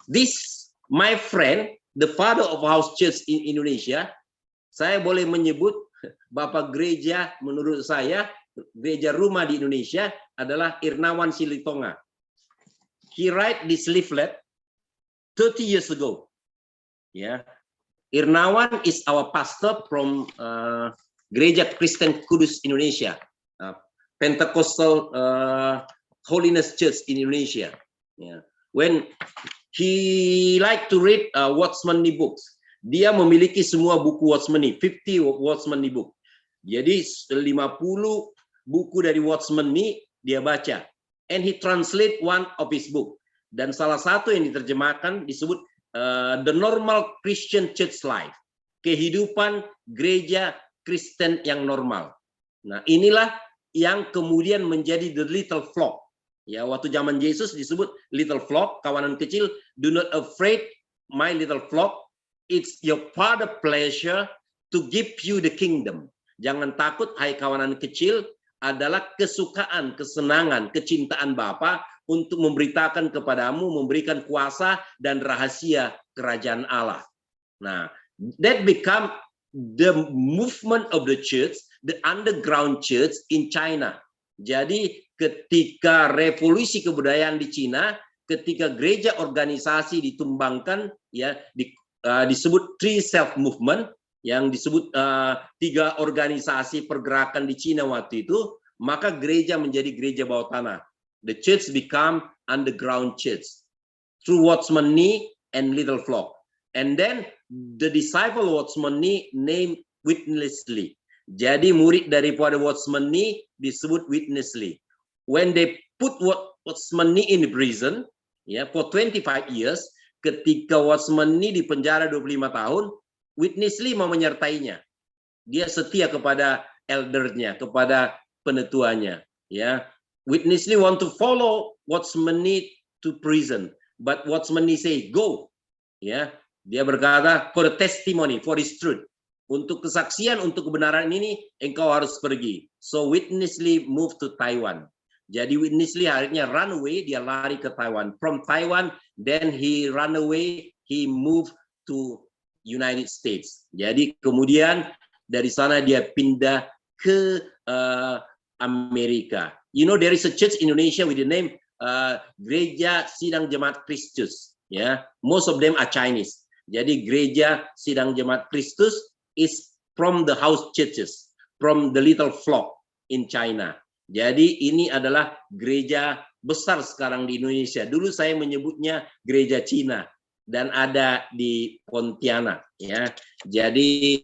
this my friend, the father of house church in Indonesia, saya boleh menyebut Bapak gereja menurut saya, gereja rumah di Indonesia adalah Irnawan Silitonga. He write this leaflet 30 years ago. Yeah, Irnawan is our pastor from Gereja Kristen Kudus Indonesia, Pentecostal Holiness Church in Indonesia. Yeah. When he like to read Watchman Nee books, dia memiliki semua buku Watchman Nee, 50 Watchman Nee book. Jadi 50 buku dari Watchman Nee dia baca. And he translate one of his book. Dan salah satu yang diterjemahkan disebut The Normal Christian Church Life. Kehidupan gereja Kristen yang normal. Nah, inilah yang kemudian menjadi the little flock. Ya, waktu zaman Yesus disebut little flock, kawanan kecil. Do not afraid, my little flock. It's your father pleasure to give you the kingdom. Jangan takut, hai kawanan kecil, adalah kesukaan, kesenangan, kecintaan Bapa untuk memberitakan kepadamu, memberikan kuasa dan rahasia kerajaan Allah. Nah, that become the movement of the church, the underground church in China. Jadi ketika revolusi kebudayaan di Cina, ketika gereja organisasi ditumbangkan, ya disebut Three Self Movement, yang disebut 3 organisasi pergerakan di Cina waktu itu, maka gereja menjadi gereja bawah tanah. The church become underground church through Watchman Nee and Little Flock. And then the disciple Watchman Nee named Witness Lee. Jadi murid daripada Watchman Nee disebut Witness Lee. When they put Watchman Nee in prison, ya, for 25 years, ketika Watchman Nee di penjara 25 tahun, Witness Lee mau menyertainya. Dia setia kepada eldernya, kepada penetuanya. Ya, Witness Lee want to follow Watchman Nee to prison, but Watchman Nee say go. Ya, dia berkata for the testimony, for his truth. Untuk kesaksian, untuk kebenaran ini, engkau harus pergi. So Witness Lee moved to Taiwan. Jadi Witness Lee akhirnya run away, dia lari ke Taiwan. From Taiwan, then he run away, he moved to United States. Jadi kemudian dari sana dia pindah ke Amerika. You know, there is a church in Indonesia with the name Gereja Sidang Jemaat Kristus. Ya, most of them are Chinese. Jadi Gereja Sidang Jemaat Kristus is from the house churches, from the little flock in China. Jadi ini adalah gereja besar sekarang di Indonesia. Dulu saya menyebutnya gereja Cina. Dan ada di Pontianak, ya. Jadi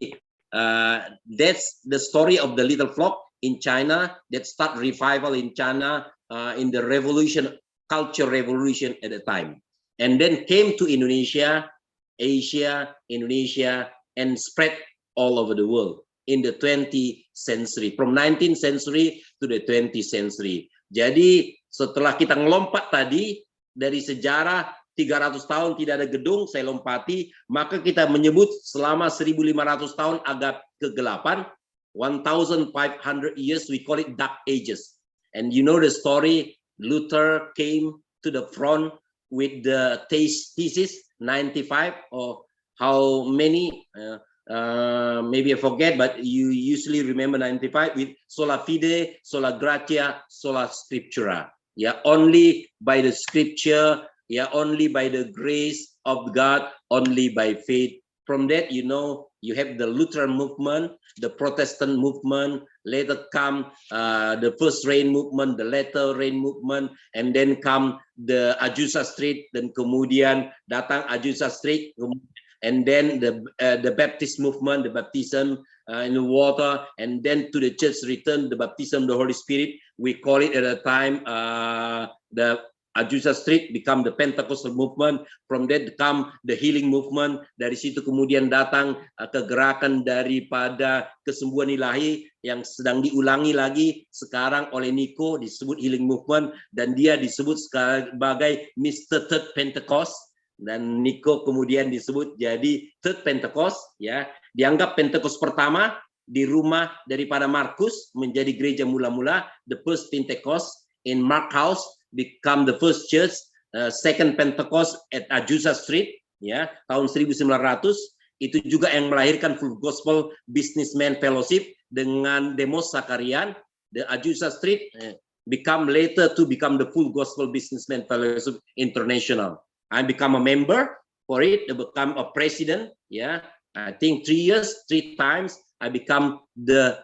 that's the story of the little flock in China that start revival in China in the revolution, culture revolution at the time, and then came to Indonesia, Asia, Indonesia, and spread all over the world in the 20th century, from 19th century to the 20th century. Jadi setelah kita ngelompat tadi dari sejarah 300 tahun tidak ada gedung, saya lompati, maka kita menyebut selama 1500 tahun agak kegelapan, 1500 years, we call it dark ages. And you know the story, Luther came to the front with the thesis 95, or how many, maybe I forget, but you usually remember 95 with sola fide, sola gratia, sola scriptura. Yeah, only by the scripture, yeah, only by the grace of God, only by faith. From that, you know, you have the Lutheran movement, the Protestant movement, later come the first rain movement, the latter rain movement, and then come the Azusa Street, dan kemudian datang Azusa Street, and then the Baptist movement, the baptism in the water, and then to the church return, the baptism of the Holy Spirit. We call it at a time the Azusa Street become the Pentecostal movement. From that come the healing movement. Dari situ kemudian datang kegerakan daripada kesembuhan ilahi yang sedang diulangi lagi sekarang oleh Nico, disebut healing movement, dan dia disebut sebagai Mr. Third Pentecost, dan Nico kemudian disebut jadi Third Pentecost, ya. Dianggap Pentecost pertama di rumah daripada Markus menjadi gereja mula-mula, the first Pentecost in Mark House become the first church Second Pentecost at Azusa Street, ya, tahun 1900. Itu juga yang melahirkan Full Gospel Businessman Fellowship dengan Demos Sakarian. The Azusa Street become later to become the Full Gospel Businessman Fellowship International. I become a member for it, I become a president. Yeah, I think 3 years, 3 times I become the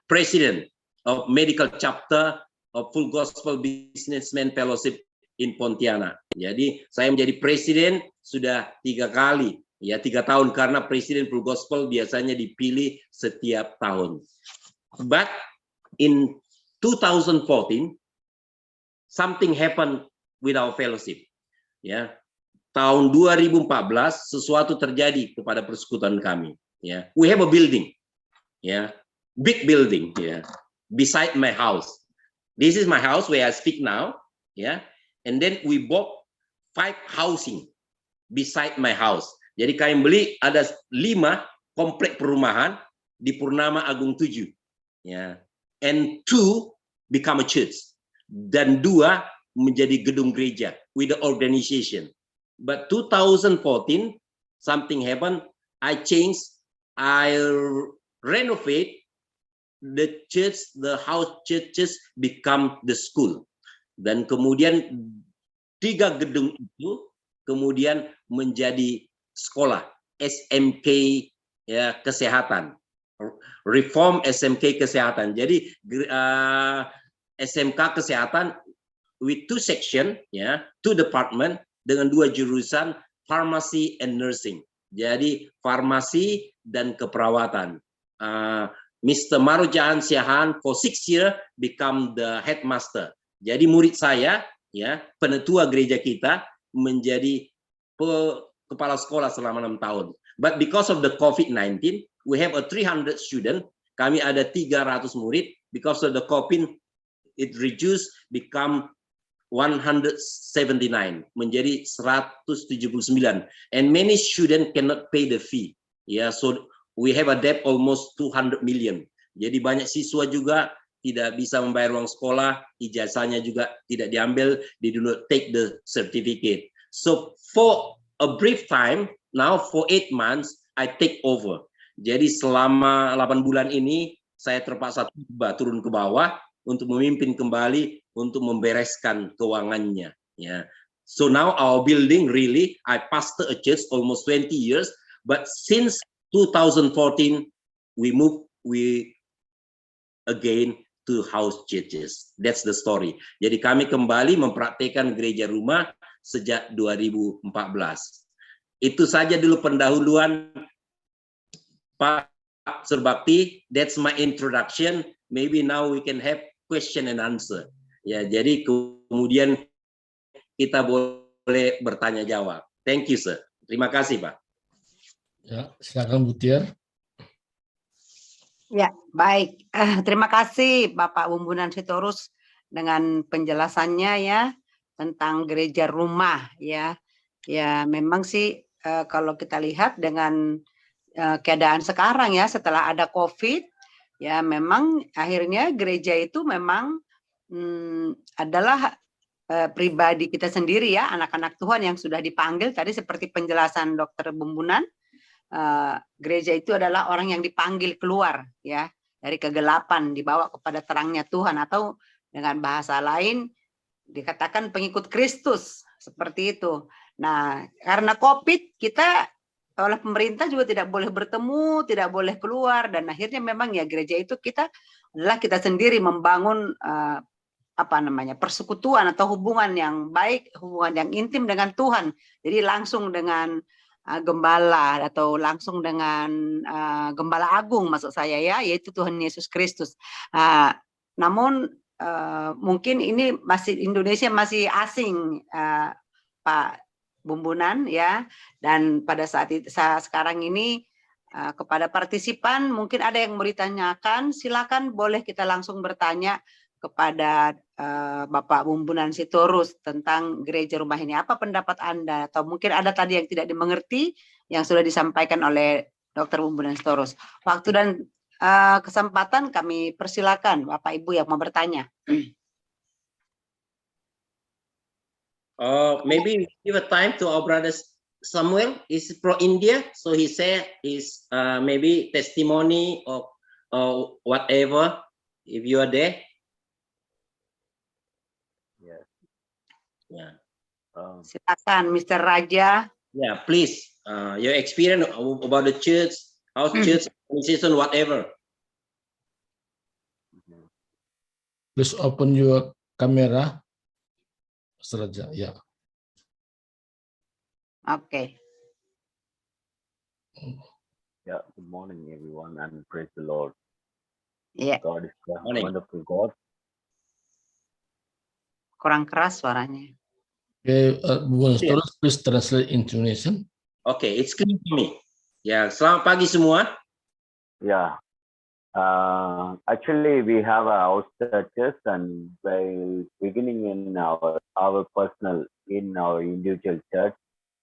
president of medical chapter of Full Gospel Businessman Fellowship in Pontianak. Jadi saya menjadi presiden sudah 3 kali. Ya, 3 tahun, karena presiden Full Gospel biasanya dipilih setiap tahun. But in 2014, something happened with our fellowship. Ya, tahun 2014 sesuatu terjadi kepada persekutuan kami. Ya, we have a building, ya, big building, ya, beside my house. This is my house where I speak now, ya, and then we bought 5 housing beside my house. Jadi kami beli ada 5 komplek perumahan di Purnama Agung 7, ya, and 2 become a church, dan 2 menjadi gedung gereja with the organization. But 2014 something happened. I changed, I renovate the church, the house churches become the school, dan kemudian 3 gedung itu kemudian menjadi sekolah SMK, ya, kesehatan, reform SMK kesehatan. Jadi SMK kesehatan with 2 section, ya, 2 department dengan 2 jurusan, pharmacy and nursing. Jadi farmasi dan keperawatan. Mr. Marujaan Siahan for 6 years become the headmaster. Jadi murid saya, ya, penetua gereja kita, menjadi kepala sekolah selama 6 tahun. But because of the COVID-19, we have a 300 student. Kami ada 300 murid. Because of the COVID, it reduced, become 179, menjadi 179. And many students cannot pay the fee. Yeah, so we have a debt almost 200 million. Jadi banyak siswa juga tidak bisa membayar uang sekolah, ijazahnya juga tidak diambil, they do not take the certificate. So for a brief time, now for 8 months, I take over. Jadi selama 8 bulan ini, saya terpaksa turun ke bawah untuk memimpin kembali, untuk membereskan keuangannya. Ya. So now our building really, I pastor a church almost 20 years, but since 2014, we again to house churches. That's the story. Jadi kami kembali mempraktekkan gereja rumah sejak 2014. Itu saja dulu pendahuluan Pak Surbakti. That's my introduction. Maybe now we can have question and answer. Ya, jadi kemudian kita boleh bertanya jawab. Thank you, sir. Terima kasih, Pak. Ya, silakan Bu Tiar. Ya, baik. Terima kasih Bapak Bumbunan Sitorus dengan penjelasannya, ya, tentang gereja rumah, ya. Ya, memang sih kalau kita lihat dengan keadaan sekarang, ya, setelah ada COVID, ya, memang akhirnya gereja itu memang adalah pribadi kita sendiri, ya, anak-anak Tuhan yang sudah dipanggil. Tadi seperti penjelasan Dokter Bumbunan, gereja itu adalah orang yang dipanggil keluar, ya, dari kegelapan dibawa kepada terangnya Tuhan, atau dengan bahasa lain dikatakan pengikut Kristus, seperti itu. Nah, karena COVID, kita oleh pemerintah juga tidak boleh bertemu, tidak boleh keluar, dan akhirnya memang, ya, gereja itu kita sendiri membangun persekutuan atau hubungan yang baik, hubungan yang intim dengan Tuhan. Jadi langsung dengan gembala, atau langsung dengan gembala agung, maksud saya, ya, yaitu Tuhan Yesus Kristus. Namun mungkin ini masih Indonesia masih asing, Pak Bumbunan, ya, dan pada saat sekarang ini kepada partisipan mungkin ada yang mau ditanyakan, silakan, boleh kita langsung bertanya kepada Bapak Bumbunan Sitorus tentang gereja rumah ini. Apa pendapat Anda? Atau mungkin ada tadi yang tidak dimengerti yang sudah disampaikan oleh Dr. Bumbunan Sitorus. Waktu dan kesempatan kami persilakan Bapak Ibu yang mau bertanya. Maybe give a time to our brother Samuel. Is pro India, so he said his maybe testimony or whatever. If you are there, Yes. yeah, Silakan, Mr. Raja. yeah. Please, your experience about the church, house church, organization, whatever. Please open your camera, Mr. Raja. Yeah. Oke. Yeah. Good morning, everyone, and praise the Lord. Iya, God is a Morning. wonderful God. kurang keras suaranya. Okay, Bu Yeah. Storos, please translate into Indonesian. Okay, it's clear to me. Ya, selamat pagi semua. Yeah. Actually, we have our house churches, and by beginning in our personal, in our individual church,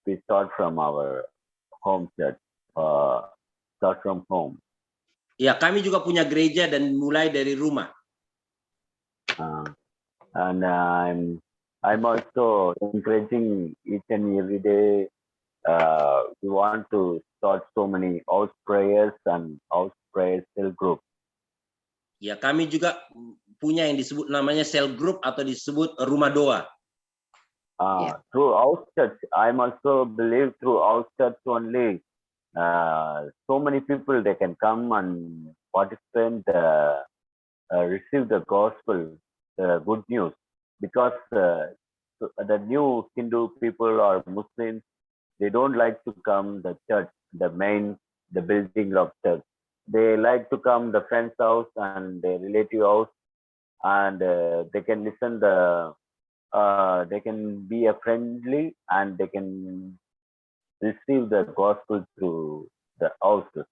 we start from our home church. Start from home. Ya, kami juga punya gereja dan mulai dari rumah. And I'm also encouraging each and every day. We want to start so many house prayers and house prayer cell group. Ya, kami juga punya yang disebut namanya cell group atau disebut rumah doa. Yeah. Through house church, I'm also believe through house church only. So many people they can come and participate, receive the gospel, the good news, because the new Hindu people or Muslims, they don't like to come the church, the building of church. They like to come the friend's house and their relative house, and they can listen they can be a friendly, and they can receive the gospel through the houses.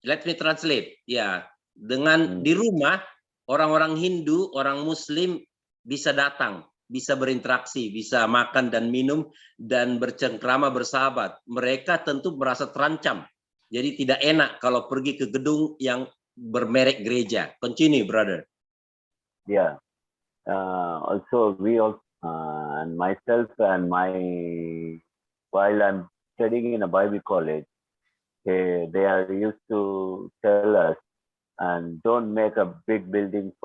Let me translate. Ya, dengan di rumah orang-orang Hindu, orang Muslim bisa datang, bisa berinteraksi, bisa makan dan minum dan bercengkrama bersahabat. Mereka tentu merasa terancam. Jadi tidak enak kalau pergi ke gedung yang bermerek gereja. Continue, brother. Yeah. Also, we all and myself and while I'm studying in a Bible college, they are used to tell us, and don't make a big building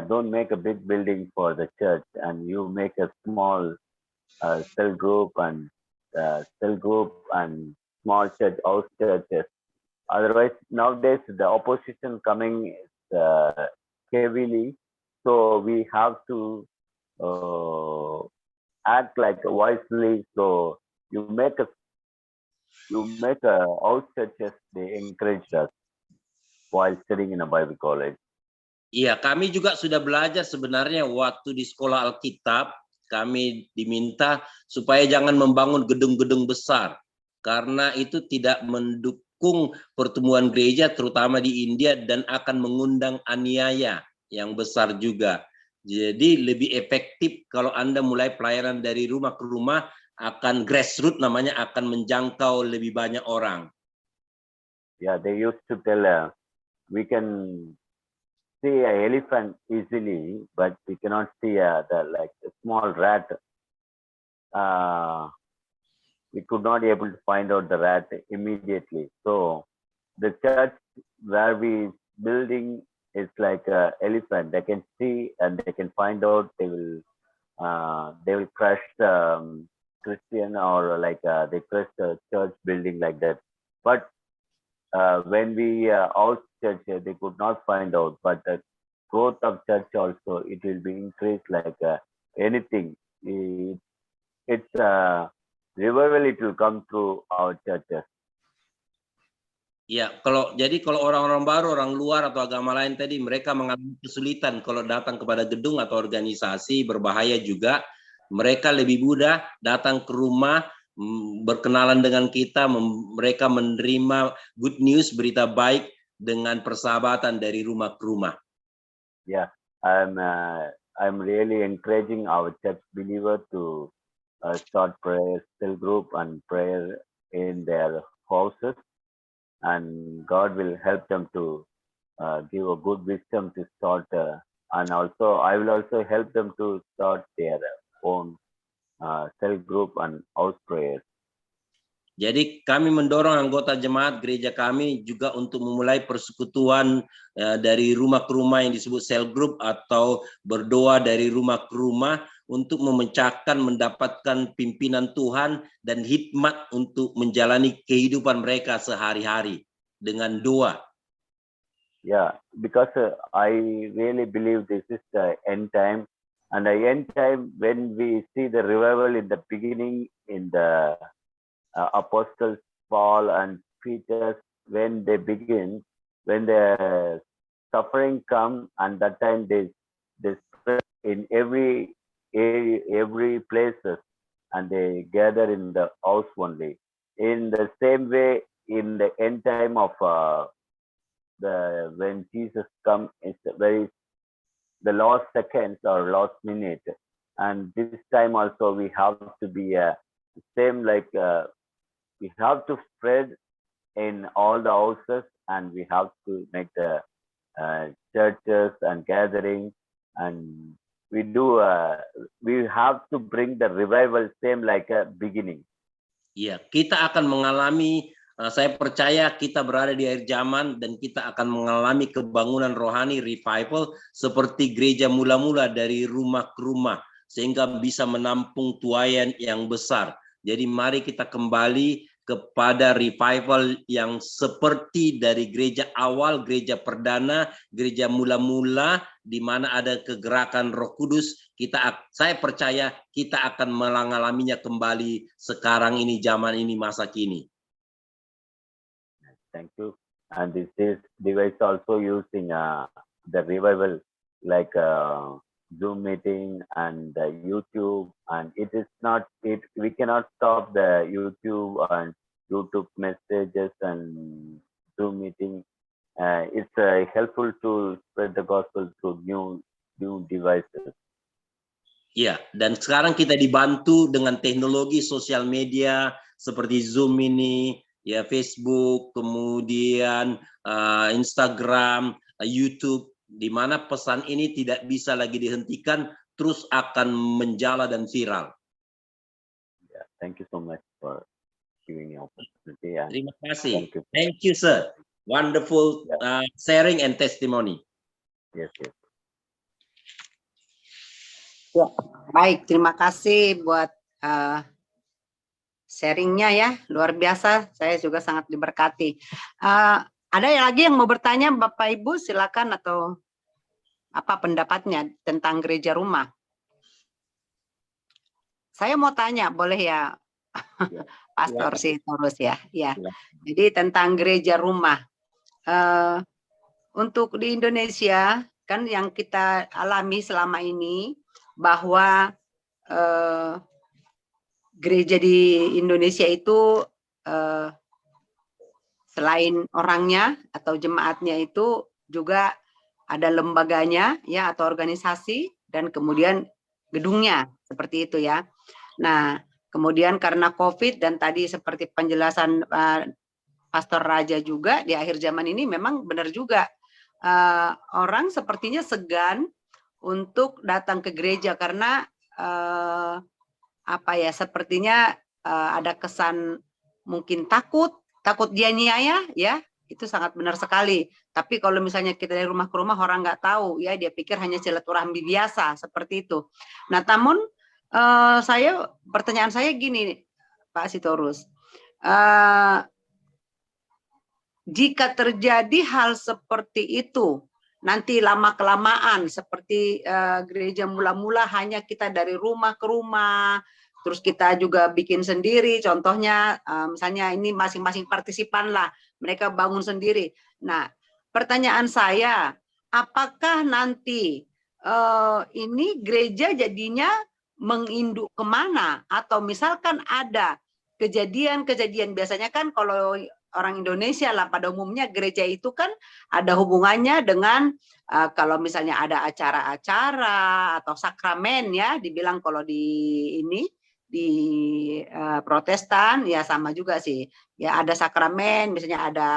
don't make a big building for the church, and you make a small cell group and small church, house churches. Otherwise, nowadays the opposition coming heavily, so we have to act like wisely. So you make a house churches. They encouraged us while studying in a Bible college. Iya, kami juga sudah belajar sebenarnya waktu di sekolah Alkitab. Kami diminta supaya jangan membangun gedung-gedung besar, karena itu tidak mendukung pertumbuhan gereja, terutama di India, dan akan mengundang aniaya yang besar juga. Jadi lebih efektif kalau Anda mulai pelayanan dari rumah ke rumah, akan grassroots namanya, akan menjangkau lebih banyak orang. Yeah, they used to tell we can see an elephant easily, but we cannot see like a small rat. We could not able to find out the rat immediately. So the church where we building is like an elephant. They can see and they can find out. They will crush the Christian, or like they crush the church building like that. But when we out church, they could not find out. But the growth of church also, it will be increased like anything. It's revival. It will come through our churches. Ya, kalau orang-orang baru, orang luar atau agama lain tadi, mereka mengalami kesulitan kalau datang kepada gedung atau organisasi, berbahaya juga. Mereka lebih mudah datang ke rumah, berkenalan dengan kita, mereka menerima good news, berita baik dengan persahabatan dari rumah ke rumah. Yeah, I'm really encouraging our church believer to start prayer cell group and prayer in their houses, and God will help them to give a good wisdom to start and also I will also help them to start their own cell group and house prayers. Jadi kami mendorong anggota jemaat gereja kami juga untuk memulai persekutuan dari rumah ke rumah yang disebut cell group atau berdoa dari rumah ke rumah untuk memecahkan, mendapatkan pimpinan Tuhan dan hikmat untuk menjalani kehidupan mereka sehari-hari dengan doa. Yeah, because I really believe this is the end time, and the end time when we see the revival in the beginning in the apostles Paul and Peter, when they begin, when the suffering come, and that time they spread in every area, every places, and they gather in the house only. In the same way, in the end time of when Jesus come, it's the last seconds or last minute, and this time also we have to be same like we have to spread in all the houses, and we have to make the churches and gatherings, and we have to bring the revival same like a beginning. Ya, kita akan mengalami, saya percaya kita berada di akhir zaman dan kita akan mengalami kebangunan rohani revival seperti gereja mula-mula dari rumah ke rumah sehingga bisa menampung tuaian yang besar. Jadi mari kita kembali kepada revival yang seperti dari gereja awal, gereja perdana, gereja mula-mula di mana ada kegerakan Roh Kudus. Saya percaya kita akan mengalaminya kembali sekarang ini, zaman ini, masa kini. Thank you. And this device also used in the revival, like Zoom meeting and YouTube, and we cannot stop the YouTube messages and Zoom meeting. It's helpful to spread the gospel through new devices. Ya, dan sekarang kita dibantu dengan teknologi sosial media seperti Zoom ini, ya Facebook, kemudian Instagram, YouTube, di mana pesan ini tidak bisa lagi dihentikan, terus akan menjala dan viral. Yeah, thank you so much for giving me opportunity. Terima kasih. Thank you, sir. Wonderful sharing and testimony. Yes. Ya, baik, terima kasih buat sharingnya ya, luar biasa. Saya juga sangat diberkati. Ada lagi yang mau bertanya, Bapak Ibu, silakan, atau apa pendapatnya tentang gereja rumah? Saya mau tanya, boleh ya, Pastor Sitorus ya? Ya. Jadi tentang gereja rumah. Untuk di Indonesia kan yang kita alami selama ini bahwa gereja di Indonesia itu selain orangnya atau jemaatnya itu juga ada lembaganya ya atau organisasi dan kemudian gedungnya seperti itu ya. Nah, kemudian karena COVID dan tadi seperti penjelasan Pastor Raja juga di akhir zaman ini memang benar juga orang sepertinya segan untuk datang ke gereja karena sepertinya ada kesan mungkin takut dianiaya ya, itu sangat benar sekali. Tapi kalau misalnya kita dari rumah ke rumah orang nggak tahu ya, dia pikir hanya silaturahmi biasa seperti itu. Nah, namun pertanyaan saya gini, Pak Sitorus, jika terjadi hal seperti itu nanti lama-kelamaan seperti gereja mula-mula hanya kita dari rumah ke rumah, terus kita juga bikin sendiri, contohnya misalnya ini masing-masing partisipan lah, mereka bangun sendiri. Nah, pertanyaan saya, apakah nanti ini gereja jadinya menginduk kemana? Atau misalkan ada kejadian-kejadian, biasanya kan kalau orang Indonesia lah pada umumnya gereja itu kan ada hubungannya dengan kalau misalnya ada acara-acara atau sakramen ya, dibilang kalau di Protestan ya sama juga sih ya, ada sakramen, misalnya ada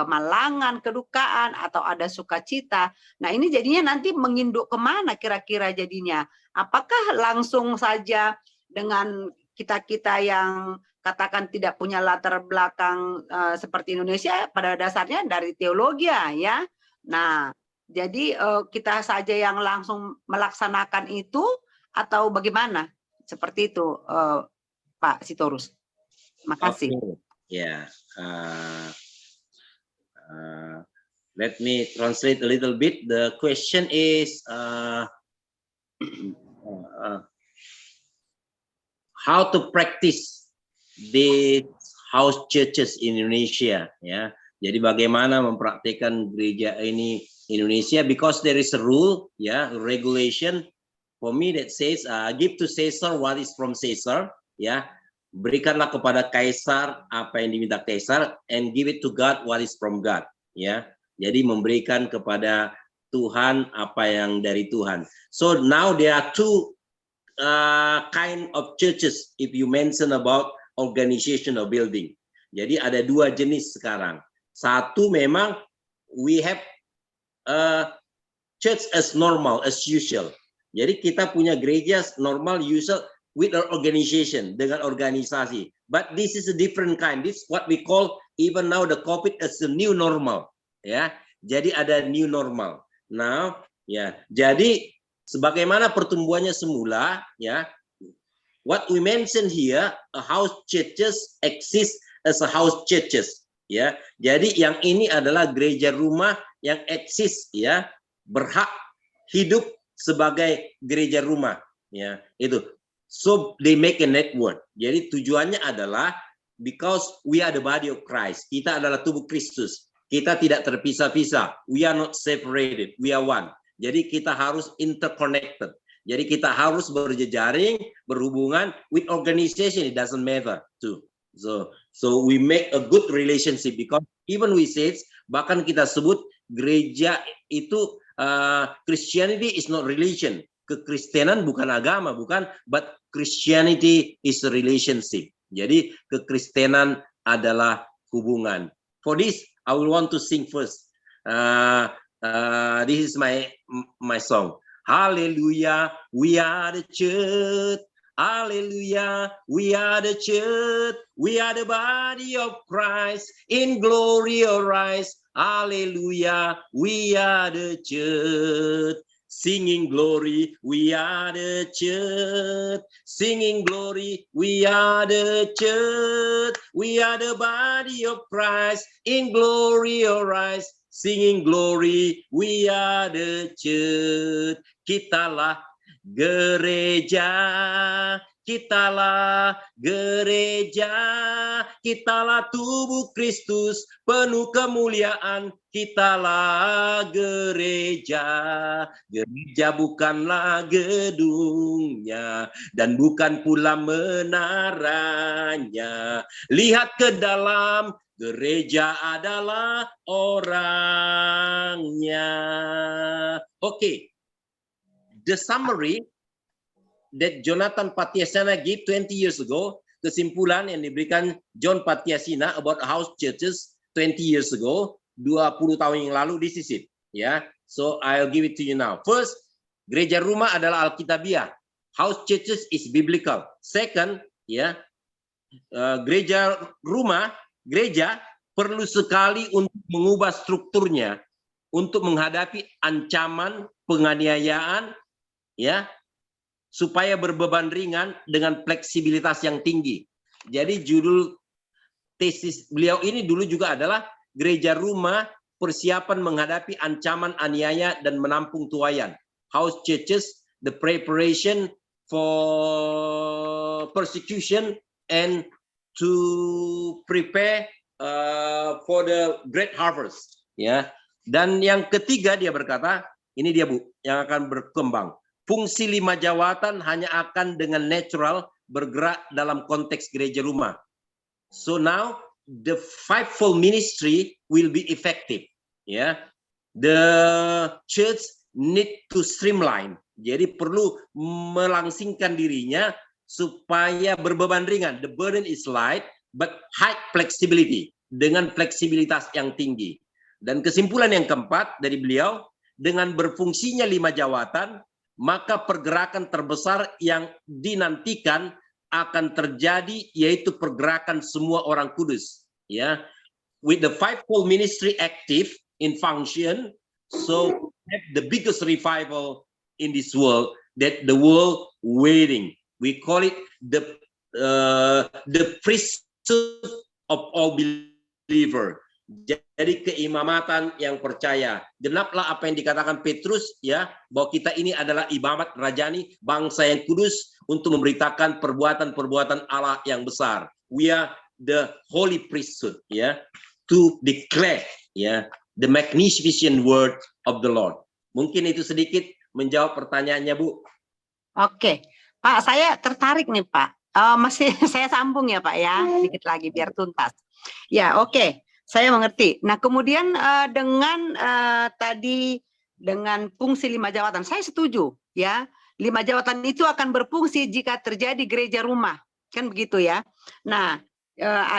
kemalangan, kedukaan, atau ada sukacita. Nah, ini jadinya nanti menginduk kemana kira-kira jadinya? Apakah langsung saja dengan kita-kita yang katakan tidak punya latar belakang seperti Indonesia, pada dasarnya dari teologi ya. Nah, jadi kita saja yang langsung melaksanakan itu atau bagaimana? Seperti itu, Pak Sitorus. Makasih. Yeah. Let me translate a little bit. The question is how to practice the house churches in Indonesia. Ya, jadi bagaimana mempraktikkan gereja ini Indonesia? Because there is a rule, ya, regulation for me that says give to Caesar what is from Caesar. Ya, berikanlah kepada Kaisar apa yang diminta Kaisar, and give it to God what is from God. Ya, jadi memberikan kepada Tuhan apa yang dari Tuhan. So now there are two kind of churches if you mention about organization or building. Jadi ada dua jenis sekarang. Satu memang we have church as normal, as usual. Jadi kita punya gereja normal, usual, with our organization, dengan organisasi. But this is a different kind. This is what we call even now the COVID as the new normal. Ya, jadi ada new normal. Now, ya, jadi sebagaimana pertumbuhannya semula, ya, what we mention here, a house churches exist as a house churches. Ya, jadi yang ini adalah gereja rumah yang eksis, ya, berhak hidup sebagai gereja rumah, ya, itu. So they make a network. Jadi tujuannya adalah because we are the body of Christ. Kita adalah tubuh Kristus. Kita tidak terpisah-pisah. We are not separated. We are one. Jadi kita harus interconnected. Jadi kita harus berjejaring, berhubungan with organization. It doesn't matter too. So we make a good relationship because even we say, bahkan kita sebut gereja itu Christianity is not religion. Kekristenan bukan agama, bukan, but Christianity is a relationship. Jadi kekristenan adalah hubungan. For this, I will want to sing first. This is my song. Hallelujah, we are the church. Hallelujah, we are the church. We are the body of Christ. In glory arise. Hallelujah, we are the church. Singing glory, we are the church. Singing glory, we are the church. We are the body of Christ. In glory arise. Singing glory, we are the church. Kitalah gereja, kitalah gereja, kitalah tubuh Kristus penuh kemuliaan, kitalah gereja. Gereja bukanlah gedungnya dan bukan pula menaranya. Lihat ke dalam, gereja adalah orangnya. Okay. The summary that Jonathan Patiasina gave 20 years ago, kesimpulan yang diberikan John Patiasina about house churches 20 years ago, 20 tahun yang lalu, this is it. Ya, so I'll give it to you now. First, gereja rumah adalah Alkitabiah. House churches is biblical. Second, ya, gereja rumah, gereja perlu sekali untuk mengubah strukturnya untuk menghadapi ancaman penganiayaan, ya, supaya berbeban ringan dengan fleksibilitas yang tinggi. Jadi judul tesis beliau ini dulu juga adalah gereja rumah persiapan menghadapi ancaman aniaya dan menampung tuaian. House churches, the preparation for persecution and to prepare for the great harvest. Ya. Dan yang ketiga dia berkata, ini dia Bu, yang akan berkembang. Fungsi 5 jawatan hanya akan dengan natural bergerak dalam konteks gereja rumah. So now the fivefold ministry will be effective. Ya, the church need to streamline. Jadi perlu melangsingkan dirinya supaya berbeban ringan. The burden is light, but high flexibility. dengan fleksibilitas yang tinggi. Dan kesimpulan yang keempat dari beliau, dengan berfungsinya 5 jawatan, maka pergerakan terbesar yang dinantikan akan terjadi, yaitu pergerakan semua orang kudus. Ya, with the fivefold ministry active in function, so the biggest revival in this world that the world waiting. We call it the priesthood of all believer. Jadi keimamatan yang percaya. Genaplah apa yang dikatakan Petrus, ya, bahwa kita ini adalah imamat rajani, bangsa yang kudus untuk memberitakan perbuatan-perbuatan Allah yang besar. We are the holy priesthood, ya, to declare, ya, the magnificent word of the Lord. Mungkin itu sedikit menjawab pertanyaannya, Bu. Oke, Pak, saya tertarik nih, Pak. Masih saya sambung ya, Pak, ya, sedikit lagi biar tuntas. Ya, oke. Saya mengerti. Nah, kemudian dengan tadi dengan fungsi 5 jawatan, saya setuju, ya. 5 jawatan itu akan berfungsi jika terjadi gereja rumah, kan begitu ya. Nah,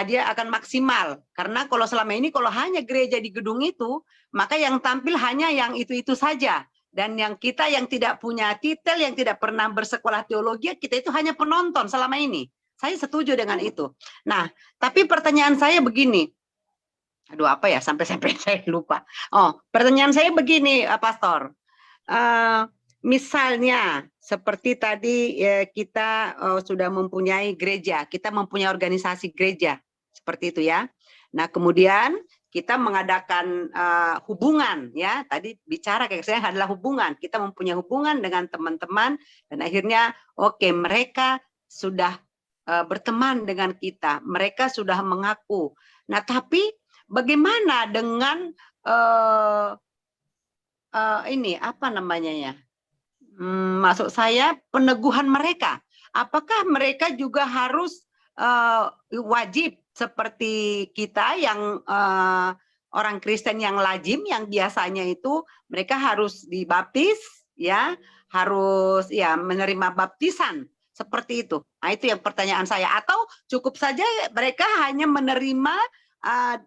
dia akan maksimal karena kalau selama ini kalau hanya gereja di gedung itu, maka yang tampil hanya yang itu-itu saja. Dan yang kita yang tidak punya titel, yang tidak pernah bersekolah teologi, kita itu hanya penonton selama ini. Saya setuju dengan itu. Nah, tapi pertanyaan saya begini. Aduh, apa ya, sampai saya lupa. Oh, pertanyaan saya begini, Pastor. Misalnya, seperti tadi kita sudah mempunyai gereja, kita mempunyai organisasi gereja, seperti itu ya. Nah, kemudian kita mengadakan hubungan, ya. Tadi bicara kayak saya adalah hubungan. Kita mempunyai hubungan dengan teman-teman, dan akhirnya, oke, mereka sudah berteman dengan kita, mereka sudah mengaku. Nah, tapi bagaimana dengan ini apa namanya ya? Maksud saya peneguhan mereka. Apakah mereka juga harus wajib seperti kita yang orang Kristen yang lazim, yang biasanya itu mereka harus dibaptis, ya, harus ya menerima baptisan seperti itu. Nah, itu yang pertanyaan saya. Atau cukup saja mereka hanya menerima,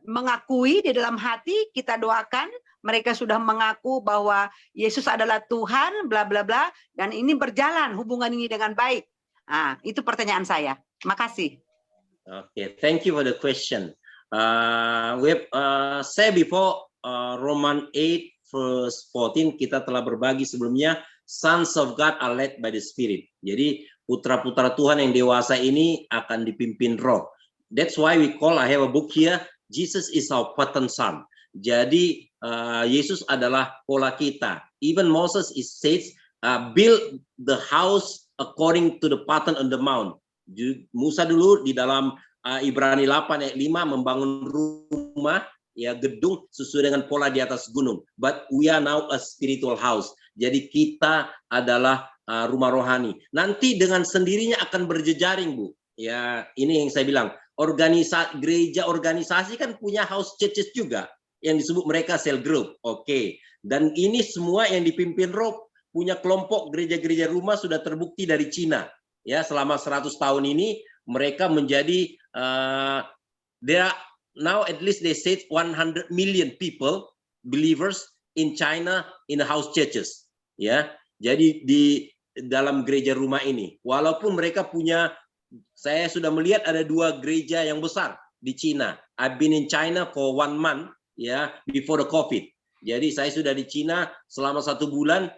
mengakui di dalam hati, kita doakan mereka sudah mengaku bahwa Yesus adalah Tuhan, bla bla bla, dan ini berjalan hubungan ini dengan baik. Nah, itu pertanyaan saya. Terima kasih. Okay, thank you for the question. We have said before, Roman 8 verse 14, kita telah berbagi sebelumnya, sons of God are led by the Spirit. Jadi putra-putra Tuhan yang dewasa ini akan dipimpin Roh. That's why we call, I have a book here, Jesus is our pattern son. Jadi Yesus adalah pola kita. Even Moses is says, build the house according to the pattern on the mount. Musa dulu di dalam Ibrani 8 ayat 5 membangun rumah, ya, gedung sesuai dengan pola di atas gunung. But we are now a spiritual house. Jadi kita adalah rumah rohani. Nanti dengan sendirinya akan berjejaring, Bu. Ya, ini yang saya bilang. Gereja organisasi kan punya house churches juga yang disebut mereka cell group. Oke. Dan ini semua yang dipimpin Roh, punya kelompok gereja-gereja rumah sudah terbukti dari Cina. Ya, selama 100 tahun ini mereka menjadi there are now at least they said 100 million people believers in China in the house churches. Ya. Jadi di dalam gereja rumah ini, walaupun mereka punya, saya sudah melihat ada 2 gereja yang besar di Cina. I've been in China for 1 month, ya, before the COVID. Jadi saya sudah di Cina selama 1 bulan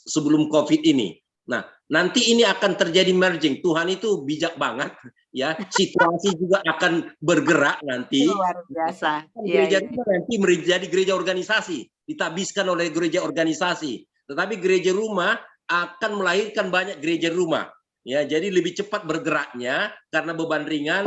sebelum COVID ini. Nah, nanti ini akan terjadi merging. Tuhan itu bijak banget, ya. Situasi juga akan bergerak nanti. Luar biasa. Gereja itu nanti menjadi gereja organisasi, ditabiskan oleh gereja organisasi. Tetapi gereja rumah akan melahirkan banyak gereja rumah. Ya, jadi lebih cepat bergeraknya karena beban ringan,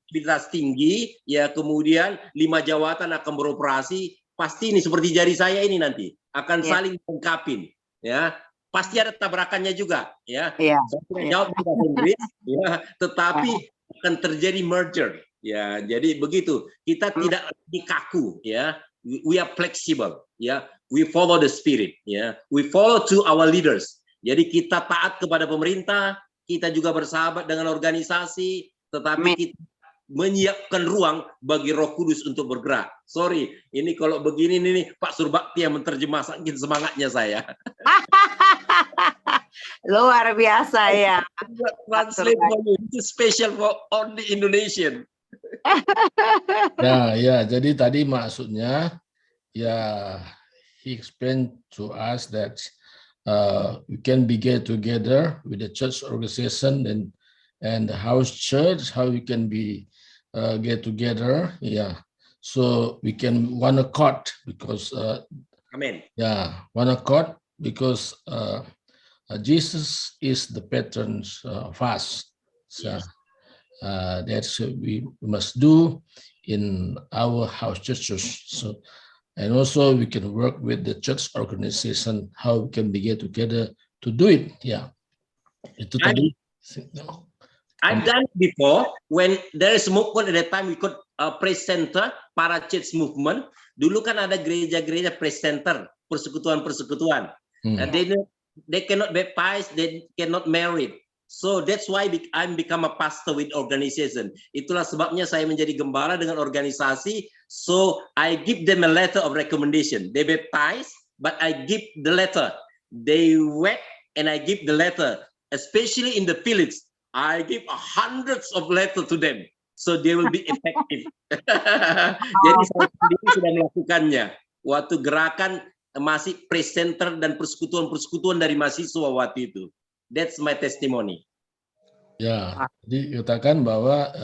aktivitas tinggi, ya, kemudian 5 jawatan akan beroperasi. Pasti ini seperti jari saya ini nanti akan saling melengkapi, ya. Pasti ada tabrakannya juga, ya. Saya tidak jawab bahasa Inggris, ya, tetapi akan terjadi merger, ya. Jadi begitu. Kita tidak lagi kaku, ya. We are flexible, ya. We follow the spirit, ya. We follow to our leaders. Jadi kita taat kepada pemerintah, kita juga bersahabat dengan organisasi, tetapi kita menyiapkan ruang bagi Roh Kudus untuk bergerak. Sorry, ini kalau begini nih Pak Surbakti yang menerjemah, saking semangatnya saya. Luar biasa ya. Translate for you. It's special for only Indonesian. Ya, jadi tadi maksudnya ya, he explained to us that we can be get together with the church organization and the house church, how we can be get together, yeah. So we can one accord because Amen. one accord because Jesus is the patron of us. So Yes. that's what we must do in our house churches. So, and also we can work with the church organization, how we can be get together to do it. Yeah. Itu tadi. I've done it before when there is movement at that time we could praise center, para church movement. Dulu kan ada gereja-gereja praise center, persekutuan-persekutuan. And they cannot baptize, they cannot marry. So that's why I'm become a pastor with organization. Itulah sebabnya saya menjadi gembala dengan organisasi. So I give them a letter of recommendation. They baptize, but I give the letter. They wed, and I give the letter. Especially in the village, I give hundreds of letters to them. So they will be effective. Jadi saya sendiri sudah melakukannya. Waktu gerakan masih presenter dan persekutuan-persekutuan dari mahasiswa waktu itu. That's my testimony. Ya, jadi katakan bahwa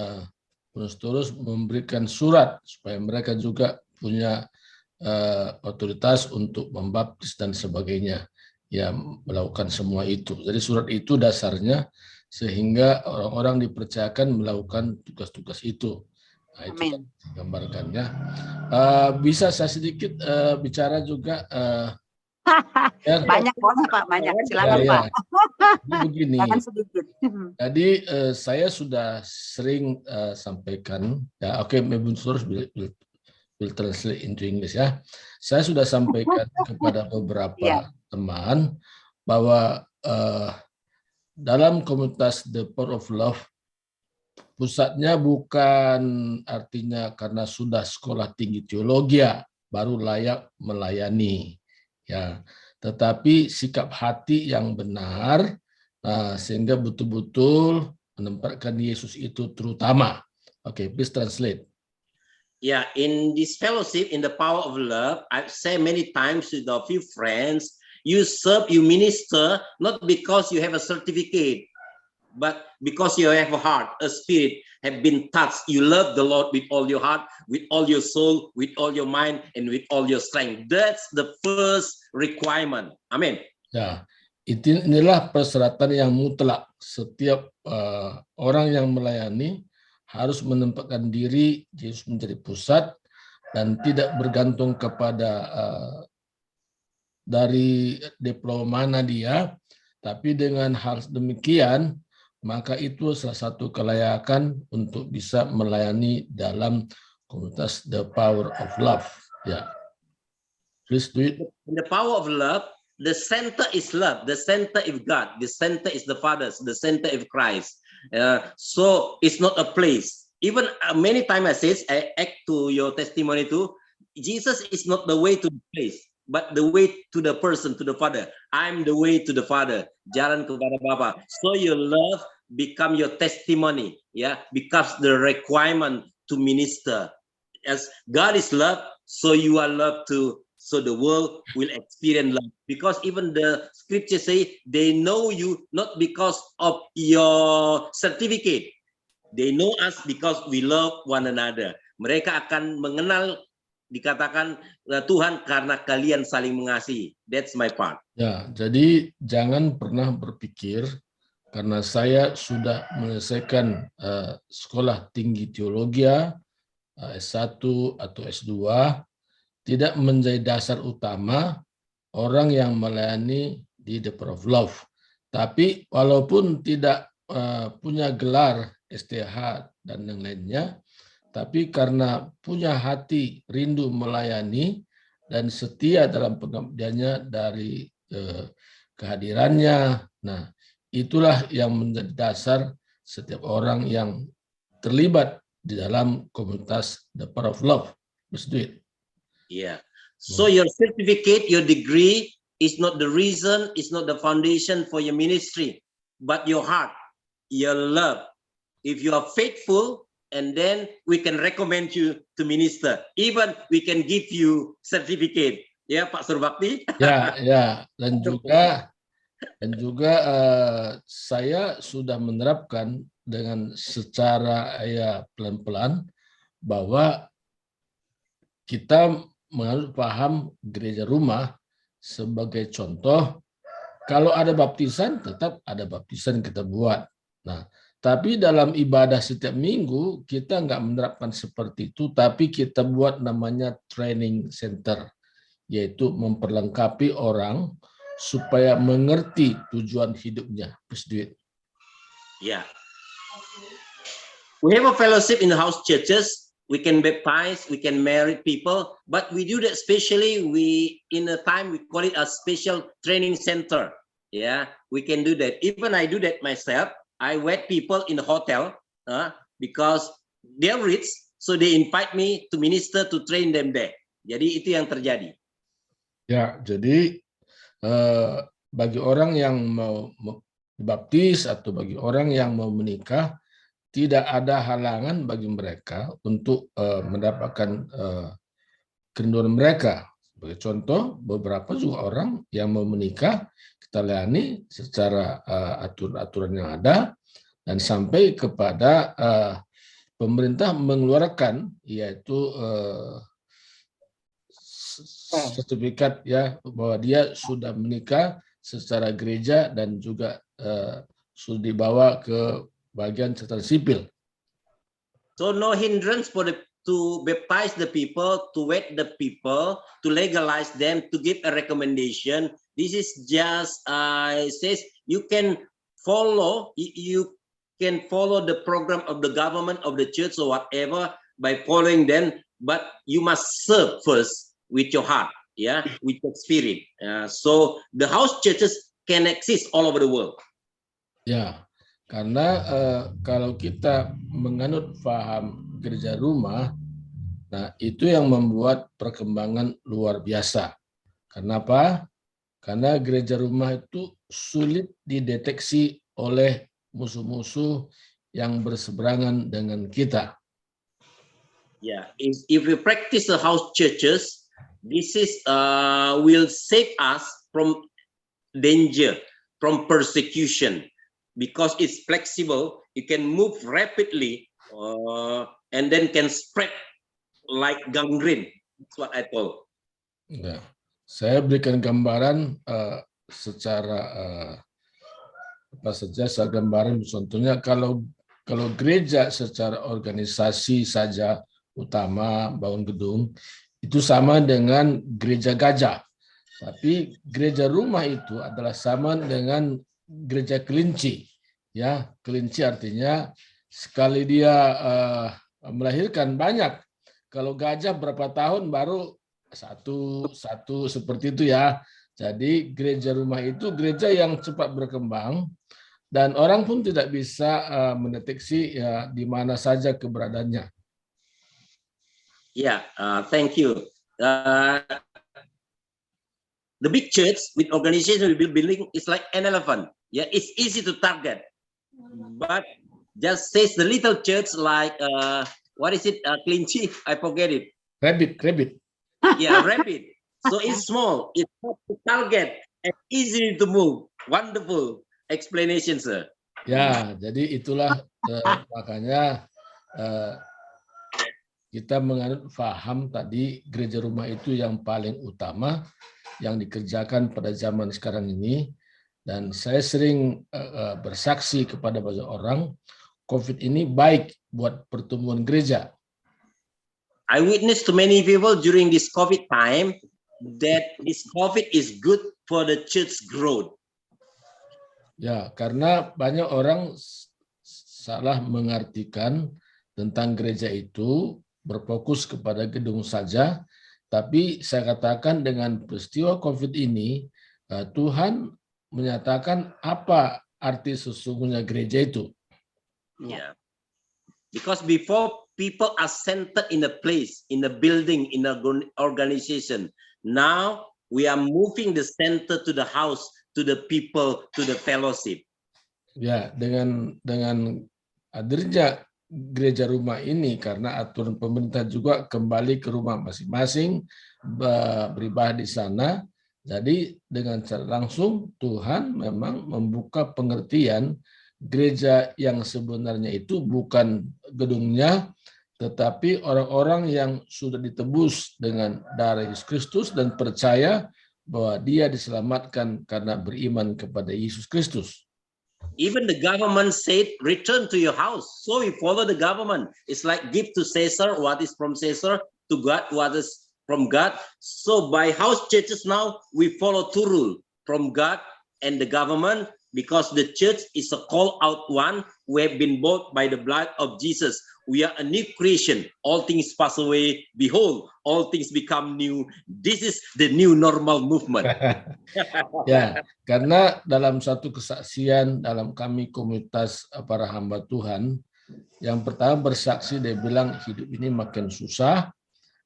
terus memberikan surat supaya mereka juga punya otoritas untuk membaptis dan sebagainya, ya, melakukan semua itu. Jadi surat itu dasarnya sehingga orang-orang dipercayakan melakukan tugas-tugas itu. Nah, itu gambarkannya. Bisa saya sedikit bicara juga. Banyak boleh Pak, banyak. Silakan Pak. Begini. Jangan sedikit. Jadi saya sudah sering sampaikan, ya, oke, maybe will translate into English ya. Saya sudah sampaikan kepada beberapa teman bahwa dalam komunitas The Power of Love, pusatnya bukan artinya karena sudah sekolah tinggi teologi baru layak melayani, ya, tetapi sikap hati yang benar, sehingga betul-betul menempatkan Yesus itu terutama. Okay, please translate. Yeah, in this fellowship, in the power of love, I've said many times with a few friends, you serve, you minister, not because you have a certificate, but because you have a heart, a spirit, have been touched. You love the Lord with all your heart, with all your soul, with all your mind, and with all your strength. That's the first requirement. Amen. Ya, inilah persyaratan yang mutlak. Setiap orang yang melayani harus menempatkan diri Yesus menjadi pusat dan tidak bergantung kepada dari diploma mana dia, tapi dengan hal demikian maka itu salah satu kelayakan untuk bisa melayani dalam komunitas The Power of Love. Ya, please do it. In the power of love, the center is love. The center is God. The center is the Father. The center is Christ. So it's not a place. Even many times I act to your testimony too. Jesus is not the way to the place, but the way to the person, to the Father. I'm the way to the Father. Jalan kepada Bapa. So your love become your testimony. Yeah, becomes the requirement to minister. As God is love, so you are love too. So the world will experience love. Because even the scripture say they know you not because of your certificate. They know us because we love one another. Mereka akan mengenal, dikatakan Tuhan karena kalian saling mengasihi. That's my part. Ya, jadi jangan pernah berpikir karena saya sudah menyelesaikan sekolah tinggi teologi S1 atau S2 tidak menjadi dasar utama orang yang melayani di The Power of Love. Tapi walaupun tidak punya gelar STH dan yang lainnya, tapi karena punya hati rindu melayani dan setia dalam pengabdiannya dari kehadirannya, nah itulah yang menjadi dasar setiap orang yang terlibat di dalam komunitas The Power of Love. Let's do it. Yeah. So your certificate, your degree is not the reason, is not the foundation for your ministry, but your heart, your love. If you are faithful, and then we can recommend you to minister. Even we can give you certificate. Ya, Pak Surbakti. Ya, dan juga saya sudah menerapkan dengan secara pelan-pelan bahwa kita menganut paham gereja rumah sebagai contoh. Kalau ada baptisan, tetap ada baptisan kita buat. Nah, tapi dalam ibadah setiap minggu kita nggak menerapkan seperti itu, tapi kita buat namanya training center, yaitu memperlengkapi orang supaya mengerti tujuan hidupnya. Please do it. Yeah. We have a fellowship in the house churches. We can baptize, we can marry people, but we do that especially in a time we call it a special training center. Yeah, we can do that. Even I do that myself. I wed people in the hotel because they're rich, so they invite me to minister to train them there. Jadi itu yang terjadi. Ya, jadi bagi orang yang mau dibaptis atau bagi orang yang mau menikah, tidak ada halangan bagi mereka untuk mendapatkan kerinduan mereka. Sebagai contoh, beberapa juga orang yang mau menikah, kita layani secara aturan-aturan yang ada, dan sampai kepada pemerintah mengeluarkan, yaitu sertifikat ya bahwa dia sudah menikah secara gereja dan juga sudah dibawa ke bagian catatan sipil. So no hindrance for to baptize the people, to wed the people, to legalize them, to give a recommendation. This is just says you can follow the program of the government, of the church or whatever by following them, but you must serve first with your heart, yeah, with your spirit. So the house churches can exist all over the world. Ya, karena kalau kita menganut paham gereja rumah, nah itu yang membuat perkembangan luar biasa. Kenapa? Karena gereja rumah itu sulit dideteksi oleh musuh-musuh yang berseberangan dengan kita. Yeah, if we practice the house churches, this is will save us from danger, from persecution, because it's flexible. You can move rapidly, and then can spread like gangrene. That's what I told. Ya, saya berikan gambaran secara apa saja. Saya gambaran contohnya kalau gereja secara organisasi saja utama bangun gedung itu sama dengan gereja gajah, tapi gereja rumah itu adalah sama dengan gereja kelinci. Ya, kelinci artinya sekali dia melahirkan banyak. Kalau gajah berapa tahun baru satu seperti itu ya. Jadi gereja rumah itu gereja yang cepat berkembang dan orang pun tidak bisa mendeteksi ya di mana saja keberadaannya. Yeah, thank you. The big church with organization building is like an elephant. Yeah, it's easy to target, but just says the little church like what is it? Kelinci? I forget it. Rabbit. Yeah, rabbit. So it's small. It's hard to target and easy to move. Wonderful explanation, sir. Ya, jadi itulah makanya kita menganut paham tadi gereja rumah itu yang paling utama yang dikerjakan pada zaman sekarang ini. Dan saya sering bersaksi kepada banyak orang, COVID ini baik buat pertumbuhan gereja. I witnessed to many people during this COVID time that this COVID is good for the church growth. Ya, karena banyak orang salah mengartikan tentang gereja itu berfokus kepada gedung saja, tapi saya katakan dengan peristiwa COVID ini, Tuhan menyatakan apa arti sesungguhnya gereja itu. Yeah, because before people are centered in a place, in a building, in an organization. Now we are moving the center to the house, to the people, to the fellowship. Ya, dengan hadirnya gereja rumah ini karena aturan pemerintah juga kembali ke rumah masing-masing, beribadah di sana. Jadi dengan secara langsung Tuhan memang membuka pengertian gereja yang sebenarnya itu bukan gedungnya, tetapi orang-orang yang sudah ditebus dengan darah Yesus Kristus dan percaya bahwa dia diselamatkan karena beriman kepada Yesus Kristus. Even the government said, return to your house. So we follow the government. It's like give to Caesar what is from Caesar, to God what is from God. So by house churches now, we follow two rules, from God and the government, because the church is a call out one who have been bought by the blood of Jesus. We are a new creation. All things pass away. Behold, all things become new. This is the new normal movement. Ya, karena dalam satu kesaksian dalam kami komunitas para hamba Tuhan, yang pertama bersaksi, dia bilang hidup ini makin susah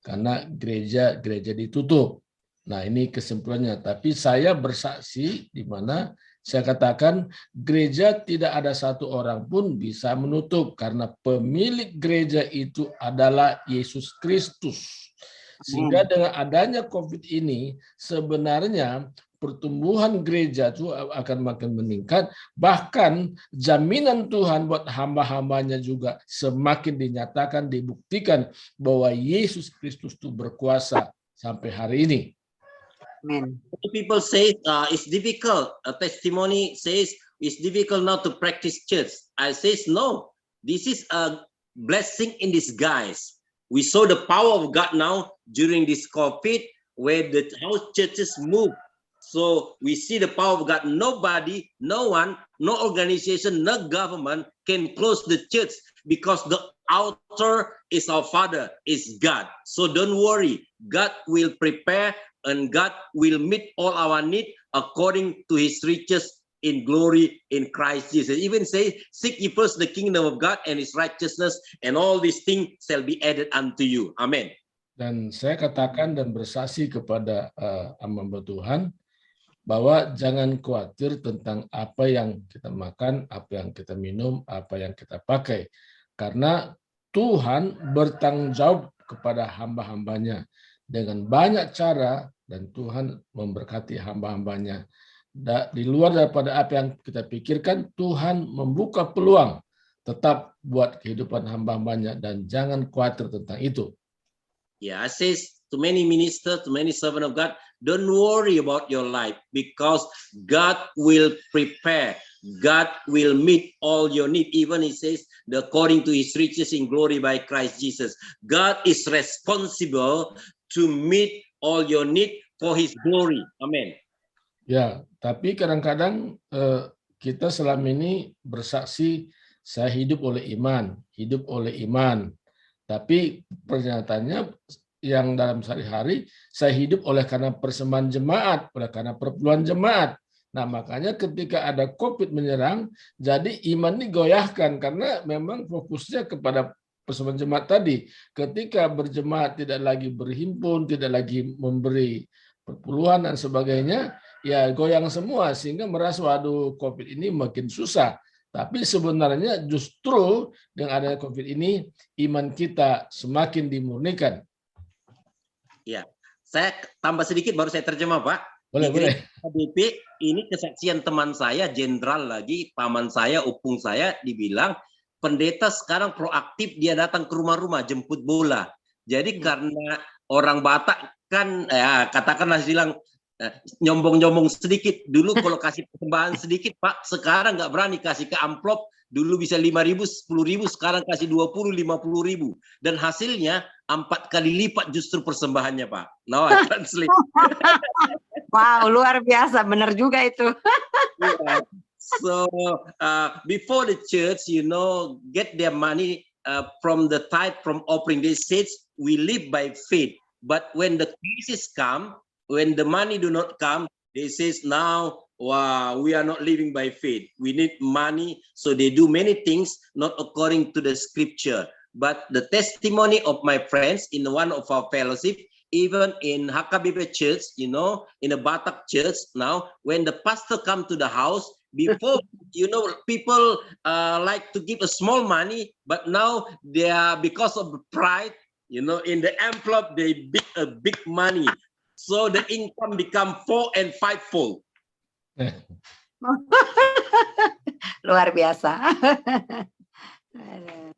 karena gereja ditutup. Nah, ini kesimpulannya. Tapi saya bersaksi di mana saya katakan gereja tidak ada satu orang pun bisa menutup karena pemilik gereja itu adalah Yesus Kristus. Sehingga dengan adanya COVID ini sebenarnya pertumbuhan gereja itu akan makin meningkat. Bahkan jaminan Tuhan buat hamba-hambanya juga semakin dinyatakan, dibuktikan bahwa Yesus Kristus itu berkuasa sampai hari ini. Amen. People say it's difficult. A testimony says it's difficult now to practice church. I says no. This is a blessing in disguise. We saw the power of God now during this COVID, where the house churches move. So we see the power of God. Nobody, no one, no organization, no government can close the church because the author is our Father, is God. So don't worry. God will prepare and God will meet all our need according to his riches in glory in Christ Jesus. Even say, seek ye first the kingdom of God and his righteousness, and all these things shall be added unto you. Amen. Dan saya katakan dan bersaksi kepada hamba Tuhan bahwa jangan khawatir tentang apa yang kita makan, apa yang kita minum, apa yang kita pakai. Karena Tuhan bertanggung jawab kepada hamba-hambanya dengan banyak cara, dan Tuhan memberkati hamba-hambanya. Di luar daripada apa yang kita pikirkan, Tuhan membuka peluang tetap buat kehidupan hamba-hambanya, dan jangan khawatir tentang itu. Yeah, I say to many ministers, to many servants of God, don't worry about your life because God will prepare. God will meet all your need. Even he says, according to his riches in glory by Christ Jesus. God is responsible to meet all your need for his glory. Amen. Ya, tapi kadang-kadang kita selama ini bersaksi, saya hidup oleh iman. Tapi pernyataannya yang dalam sehari-hari, saya hidup oleh karena persembahan jemaat, oleh karena perpuluhan jemaat. Nah, makanya ketika ada COVID menyerang, jadi iman ini goyahkan karena memang fokusnya kepada persembahan jemaat tadi. Ketika berjemaat tidak lagi berhimpun, tidak lagi memberi perpuluhan dan sebagainya, ya goyang semua sehingga merasa waduh COVID ini makin susah. Tapi sebenarnya justru dengan adanya COVID ini iman kita semakin dimurnikan. Ya, saya tambah sedikit baru saya terjemah, Pak. Boleh. HDP ini kesaksian teman saya, jenderal lagi, paman saya, opung saya, dibilang pendeta sekarang proaktif, dia datang ke rumah-rumah jemput bola. Jadi karena orang Batak kan, ya katakanlah bilang nyombong-nyombong sedikit. Dulu kalau kasih persembahan sedikit, Pak, sekarang nggak berani kasih ke amplop. Dulu bisa 5.000, 10.000, sekarang kasih 20, 50.000. Dan hasilnya 4 kali lipat justru persembahannya, Pak. Now I translate. Wow, luar biasa, benar juga itu. Yeah. So before the church, get their money from the tithe, from offering. They said we live by faith. But when the crisis come, when the money do not come, they says now, wow, we are not living by faith. We need money. So they do many things not according to the scripture. but the testimony of my friends in one of our fellowship, even in HKBP Church, you know, in a Batak church now, when the pastor come to the house, before, you know, people like to give a small money, but now they are, because of the pride, you know, in the envelope, they big a big money. So the income become 4 and 5-fold. Luar biasa.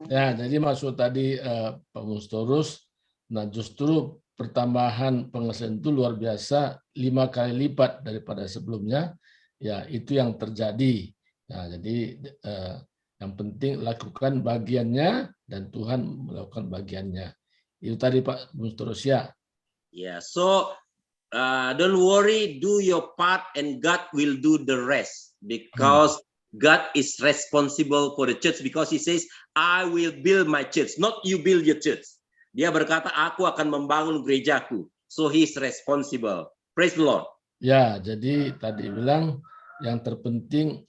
Ya, jadi maksud tadi Pak Mustorus, nah justru pertambahan penghasilan itu luar biasa, 5 kali lipat daripada sebelumnya. Ya, itu yang terjadi. Nah, jadi yang penting lakukan bagiannya dan Tuhan melakukan bagiannya. Itu tadi Pak Mustorus ya. Yeah, so don't worry, do your part and God will do the rest, because God is responsible for the church, because he says, I will build my church, not you build your church. Dia berkata, aku akan membangun gerejaku. So he is responsible. Praise the Lord. Ya, jadi tadi bilang yang terpenting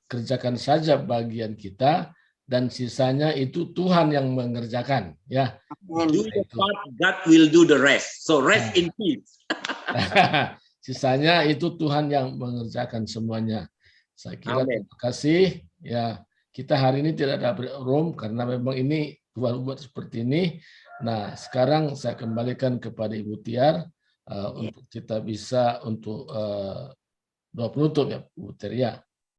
kerjakan saja bagian kita dan sisanya itu Tuhan yang mengerjakan, ya. Do your part, God will do the rest. So rest in peace. Sisanya itu Tuhan yang mengerjakan semuanya. Saya kira Amen. terima kasih. Ya, kita hari ini tidak ada room karena memang ini Tuhan buat seperti ini. Nah, sekarang saya kembalikan kepada Ibu Tiar untuk kita bisa untuk doa penutup ya, Bu Teria.